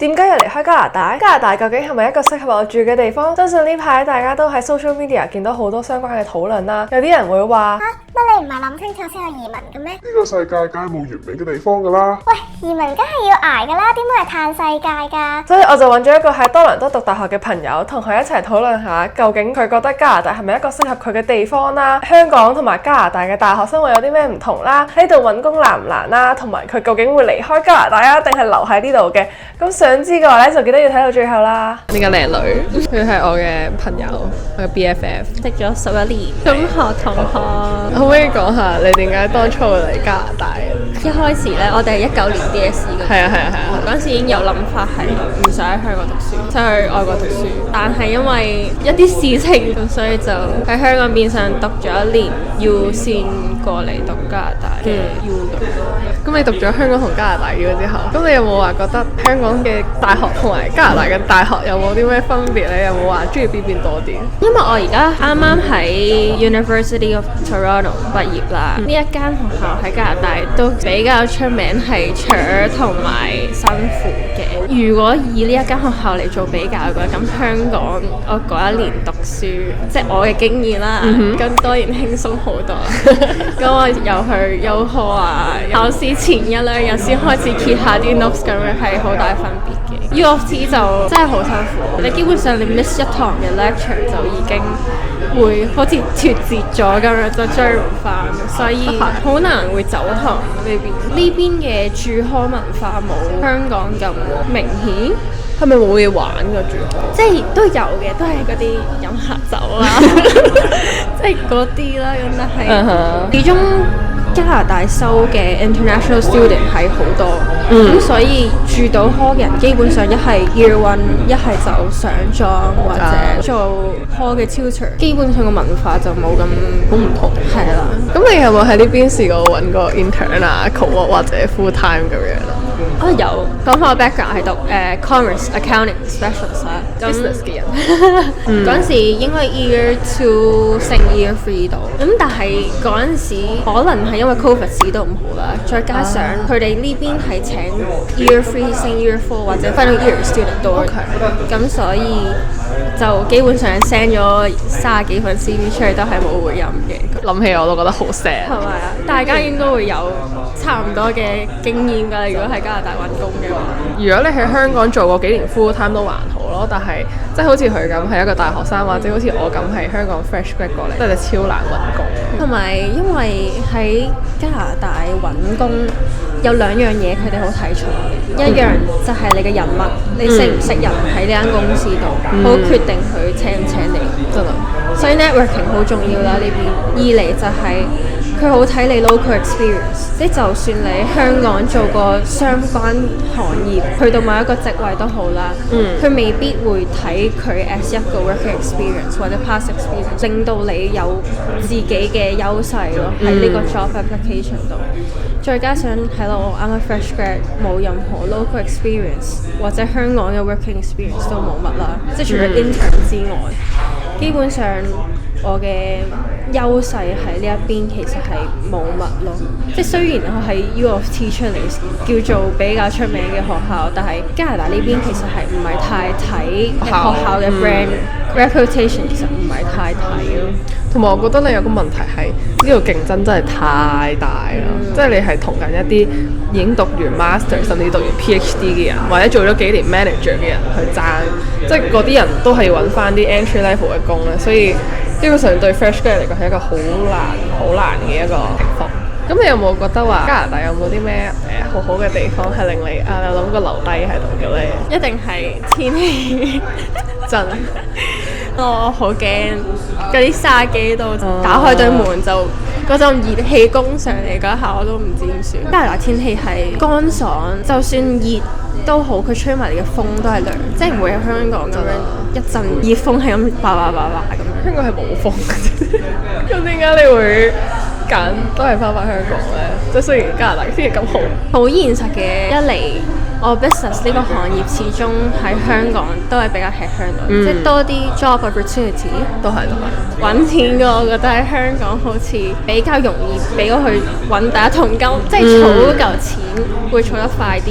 點解要離開加拿大？加拿大究竟係咪一個適合我住嘅地方？相信呢排大家都喺 social media 見到好多相關嘅討論啦。有啲人會話乜你唔係諗清楚先去移民嘅咩？呢個世界梗係冇完美嘅地方噶啦。喂，移民梗係要捱噶啦，點會係嘆世界㗎？所以我就揾咗一個喺多倫多讀大學嘅朋友，同佢一齊討論下，究竟佢覺得加拿大係咪一個適合佢嘅地方啦？香港同埋加拿大嘅大學生活有啲咩唔同啦？喺度揾工難唔難啦？同埋佢究竟會離開加拿大啊，定係留喺呢度嘅？咁想知嘅話咧，就記得要睇到最後啦。呢個靚女，佢係我嘅朋友，我嘅 BFF， 識咗11年中學同學。可唔可以講下你點解當初會嚟加拿大？一開始咧，我哋係19年 DSE 嘅，係啊，嗰陣時已經有諗法係唔想喺香港讀書，想去外國讀書。但係因為一啲事情，咁所以就喺香港變相讀咗1年 U 先過嚟讀加拿大嘅 U 咁。咁你讀咗香港同加拿大 U 之後，咁你有冇話覺得香港嘅大學同埋加拿大嘅大學有冇啲咩分別咧？有冇話中意邊多啲？因為我而家啱啱喺 University of Toronto 畢業啦，呢一間學校喺加拿大都比較出名係長同埋辛苦嘅。如果以呢一間學校嚟做比較嘅話，咁香港我嗰1年讀書，即係我嘅經驗啦，咁當然輕鬆好多。咁我又去休課啊，考試前1-2日先開始揭下啲 notes 咁樣，係好大分別嘅。U of T 就真係好辛苦，你基本上你 miss 一堂嘅 lecture 就已經會好似脫節咗咁樣，就追唔翻，所以好難會走堂呢邊。呢邊嘅住康文化冇香港咁明顯。係咪冇嘢玩㗎住？即係都有嘅，都係嗰啲飲下酒啦，即係嗰啲啦。咁但係始終加拿大收嘅 international student 係好多，咁所以住到 hall 嘅人基本上一係 year one， 一係就上莊或者做 hall 嘅 tutor， 基本上個文化就冇咁好唔同。係啦。咁你有冇喺呢邊試過揾個 intern 啊、co-op 或者 full time 咁樣啊？有，講翻我 background 係讀commerce accounting specialist 啦，business 嘅人。嗰陣時應該 year 2升 year 3度，咁但係嗰陣時可能係因為 covid 市都唔好啦，再加上佢哋呢邊係請 year 3升 year 4或者 final year student 多，咁所以就基本上 send 咗30幾份 CV 出嚟都係冇回音嘅。諗起我都覺得好 sad。係咪啊？大家應該會有差唔多嘅經驗㗎。如果喺加拿大揾工嘅話，如果你喺香港做過幾年 full time 都還好咯，但係即係好似佢咁係一個大學生，或者好似我咁係香港 fresh grad 過嚟，真係超難揾工。同埋因為喺加拿大揾工有2樣嘢佢哋好睇重嘅，一樣就係你嘅人脈，你識唔識人喺呢間公司度，好決定佢請唔請你。真係。所以 networking 好重要啦呢邊。二嚟就係佢好睇你 local experience， 即就算你喺香港做過相關行業，去到某一個職位都好啦，佢未必會睇佢 as 一個 working experience 或者 past experience， 令到你有自己嘅優勢咯喺呢個 job application 度。再加上係咯，我啱啱 fresh grad 冇任何 local experience 或者香港嘅 working experience 都冇乜啦，即係除咗 intern 之外，基本上我嘅優勢喺呢一邊其實係冇乜咯。即係雖然我喺 U of T 出嚟叫做比較出名嘅學校，但係加拿大呢邊其實係唔係太睇學校嘅 brand reputation， 其實唔係太睇咯。同埋我覺得你有個問題係呢度競爭真係太大啦，即係你係同緊一啲已經讀完 master 甚至讀完 PhD 嘅人，或者做咗幾年 manager 嘅人去爭，即係嗰啲人都係要揾翻啲 entry level 嘅工咧，所以基本上對 fresh grad 嚟講係一個好難嘅一個情況。咁你有冇覺得話加拿大有冇啲咩好好嘅地方係令你有諗過留低喺度嘅咧？一定係天氣真。我好驚嗰啲沙機度打開對門就嗰陣熱氣攻上嚟嗰下，我都唔知點算。加拿大天氣係乾爽，就算熱都好，佢吹埋嚟嘅風都係涼，即係唔會喺香港咁樣一陣熱風係咁叭叭咁樣。香港係冇風嘅，咁點解你會揀都係翻香港咧？即係雖然加拿大天氣咁好，好現實嘅，一嚟我 business 呢個行業始終喺香港都係比較吃香到，即係多啲 job opportunity 都係揾錢嘅，我覺得喺香港好似比較容易俾我去揾第一桶金，即係儲嗰嚿錢會儲得快啲，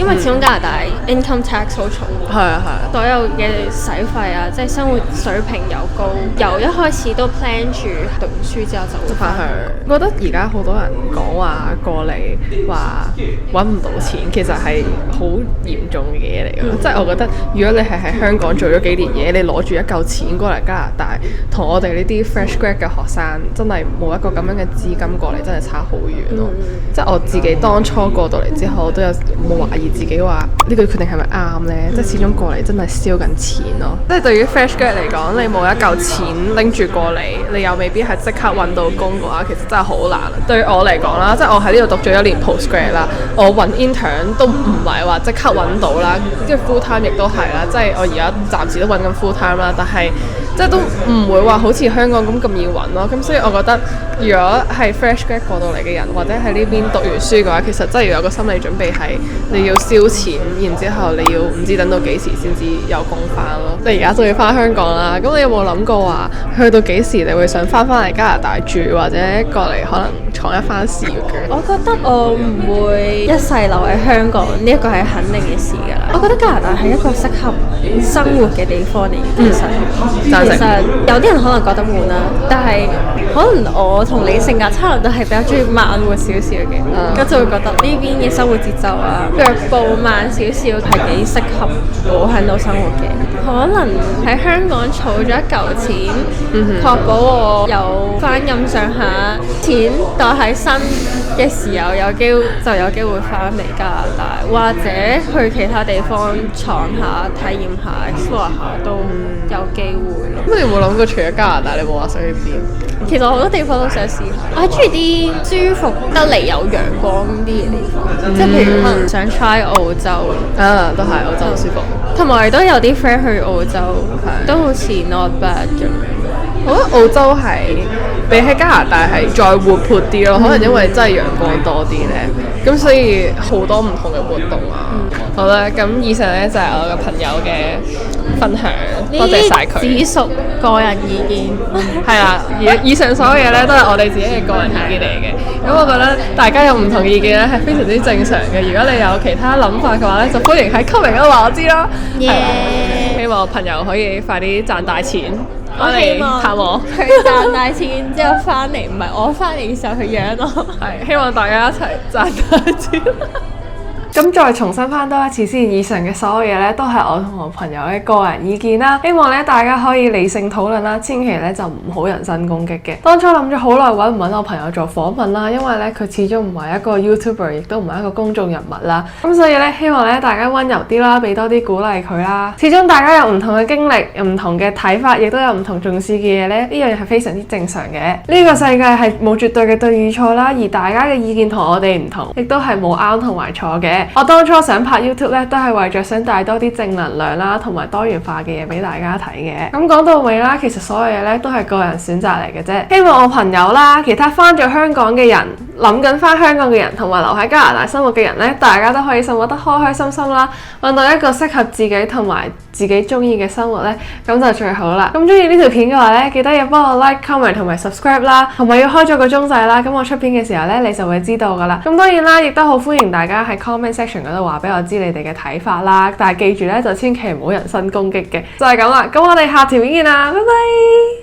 因為始終加拿大 income tax 好重，係啊係啊，所有嘅使費啊，即係生活水平又高，由一開始都 plan 住讀完書之後就會翻去。我覺得而家好多人講話過嚟話揾唔到錢，其實係好嚴重嘅嘢嚟㗎。即係我覺得，如果你係喺香港做咗幾年嘢，你攞住一嚿錢過嚟加拿大，同我哋呢啲 fresh grad 嘅學生，真係冇一個咁樣嘅資金過嚟，真係差好遠咯。即係我自己當初過到嚟之後，我都有冇懷疑自己話呢個決定係咪啱呢？即係始終過嚟真係燒緊錢咯。即係對於 fresh grad 嚟講，你冇一嚿錢拎住過嚟，你又未必係即刻揾到工嘅話，其實真係好難。對於我嚟講啦，即係我喺呢度讀咗1年 postgrad 啦，我揾 intern 都唔係話即刻揾到啦，跟住 full time 亦都係啦，即係我而家暫時都揾緊 full time 啦，但係即係都唔會話好似香港咁易揾咯。咁所以我覺得，如果係 fresh grad 過到嚟嘅人，或者喺呢邊讀完書嘅話，其實真係要有個心理準備係你要燒錢，然之後你要唔知等到幾時先至有工翻咯。即係而家都要翻香港啦，咁你有冇諗過話去到幾時你會想翻嚟加拿大住，或者過嚟可能闖一番事嘅？我覺得我唔會一世留喺香港，呢一個係肯定嘅事㗎啦。我覺得加拿大係一個適合生活嘅地方嚟嘅，其實有啲人可能覺得悶啦，但係可能我同你性格差唔多，係比較中意慢活少少嘅，咁就會覺得呢邊嘅生活節奏啊，腳步慢少少係幾適合我喺度生活嘅。可能喺香港儲咗一嚿錢，確保我有翻咁上下錢袋喺身嘅時候，有機會翻嚟加拿大，或者去其他地方闖下、體驗下、explore 下都有機會咯。咁你有冇諗過除咗加拿大，你冇話想去邊？其實好多地方都想試下，我係中意啲舒服得嚟有陽光啲嘅地方，即係譬如可能想 try 澳洲，都係澳洲好舒服。同埋都有啲 friend 去澳洲，都好似 not bad 咁樣。我覺得澳洲係比起加拿大係再活潑啲咯，可能因為真係陽光多啲咧，咁所以好多唔同嘅活動啊。好啦，咁以上咧就係我嘅朋友嘅分享，多謝晒佢。只屬個人意見，係啦，以上所有嘢咧都係我哋自己嘅個人意見嚟嘅。咁我覺得大家有唔同嘅意見咧係非常之正常嘅。如果你有其他諗法嘅話咧，就歡迎喺 comment 嗰度話我知啦。希望朋友可以快啲賺大錢。我嚟探我，佢賺大錢之後翻嚟，唔係我翻嚟嘅時候去養我。係希望大家一齊賺大錢。咁再重新翻多一次先，以上嘅所有嘢咧都係我同我朋友嘅個人意見啦。希望咧大家可以理性討論啦，千祈咧就唔好人身攻擊嘅。當初諗咗好耐揾唔揾我朋友做訪問啦，因為咧佢始終唔係一個 YouTuber， 亦都唔係一個公眾人物啦。咁所以咧希望咧大家溫柔啲啦，俾多啲鼓勵佢啦。始終大家有唔同嘅經歷，有唔同嘅睇法，亦都有唔同重視嘅嘢咧，呢樣嘢係非常之正常嘅。呢個世界係冇絕對嘅對與錯啦，而大家嘅意見同我哋唔同，亦都係冇啱同埋錯嘅。我當初想拍 YouTube 咧，都係為咗想帶多啲正能量啦，同埋多元化嘅嘢俾大家睇嘅。咁講到尾啦，其實所有嘢咧都係個人選擇嚟嘅啫。希望我朋友啦，其他翻咗香港嘅人，諗緊翻香港嘅人，同埋留喺加拿大生活嘅人咧，大家都可以生活得開開心心啦，揾到一個適合自己同埋自己中意嘅生活咧，咁就最好啦。咁中意呢條片嘅話咧，記得要幫我 like、comment 同埋 subscribe 啦，同埋要開咗個鐘仔啦，咁我出片嘅時候咧，你就會知道噶啦。咁當然啦，亦都好歡迎大家喺 comment section 嗰度話俾我知你哋嘅睇法啦，但係記住咧，就千祈唔好人身攻擊嘅，就係咁啦。咁我哋下條片見啦，拜拜。